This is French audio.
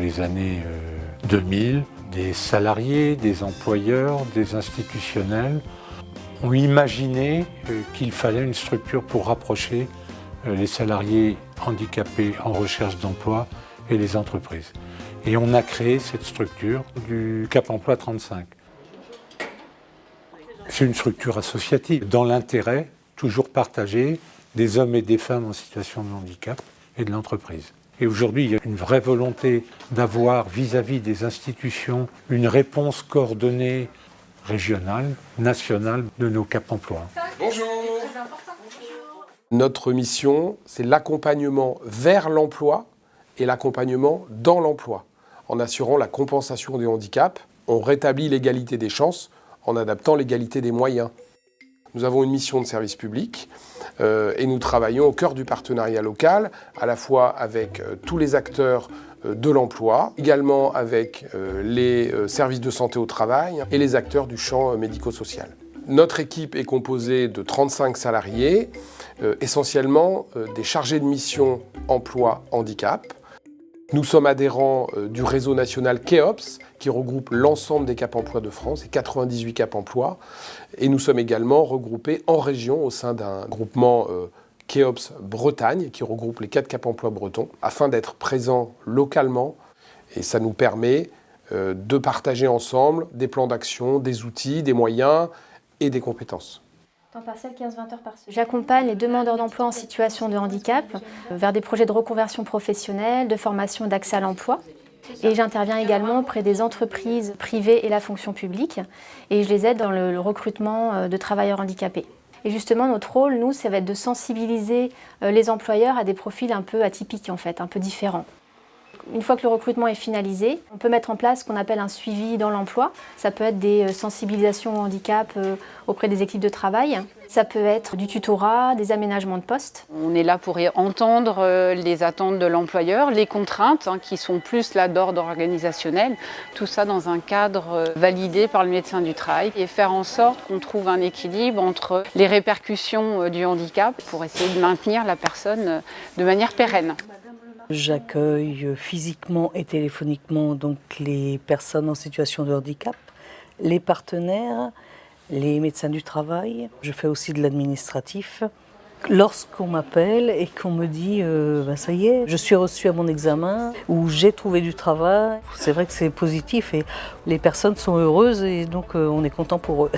les années 2000, des salariés, des employeurs, des institutionnels ont imaginé qu'il fallait une structure pour rapprocher les salariés handicapés en recherche d'emploi et les entreprises. Et on a créé cette structure du Cap Emploi 35. C'est une structure associative dans l'intérêt toujours partagé des hommes et des femmes en situation de handicap et de l'entreprise. Et aujourd'hui, il y a une vraie volonté d'avoir vis-à-vis des institutions une réponse coordonnée régionale, nationale de nos Cap Emploi. Bonjour. Notre mission, c'est l'accompagnement vers l'emploi et l'accompagnement dans l'emploi. En assurant la compensation des handicaps, on rétablit l'égalité des chances en adaptant l'égalité des moyens. Nous avons une mission de service public et nous travaillons au cœur du partenariat local, à la fois avec tous les acteurs de l'emploi, également avec les services de santé au travail et les acteurs du champ médico-social. Notre équipe est composée de 35 salariés, essentiellement des chargés de mission emploi-handicap. Nous sommes adhérents du réseau national KEOPS, qui regroupe l'ensemble des Cap Emploi de France et 98 Cap Emploi. Et nous sommes également regroupés en région au sein d'un groupement KEOPS Bretagne, qui regroupe les 4 Cap Emploi bretons, afin d'être présents localement. Et ça nous permet de partager ensemble des plans d'action, des outils, des moyens et des compétences. Temps partiel 15-20 heures par semaine. J'accompagne les demandeurs d'emploi en situation de handicap vers des projets de reconversion professionnelle, de formation et d'accès à l'emploi. Et j'interviens également auprès des entreprises privées et la fonction publique. Et je les aide dans le recrutement de travailleurs handicapés. Et justement, notre rôle, nous, ça va être de sensibiliser les employeurs à des profils un peu atypiques, en fait, un peu différents. Une fois que le recrutement est finalisé, on peut mettre en place ce qu'on appelle un suivi dans l'emploi. Ça peut être des sensibilisations au handicap auprès des équipes de travail. Ça peut être du tutorat, des aménagements de poste. On est là pour entendre les attentes de l'employeur, les contraintes qui sont plus là d'ordre organisationnel. Tout ça dans un cadre validé par le médecin du travail et faire en sorte qu'on trouve un équilibre entre les répercussions du handicap pour essayer de maintenir la personne de manière pérenne. J'accueille physiquement et téléphoniquement donc les personnes en situation de handicap, les partenaires, les médecins du travail. Je fais aussi de l'administratif. Lorsqu'on m'appelle et qu'on me dit ça y est, je suis reçue à mon examen ou j'ai trouvé du travail, c'est vrai que c'est positif et les personnes sont heureuses et donc on est content pour eux.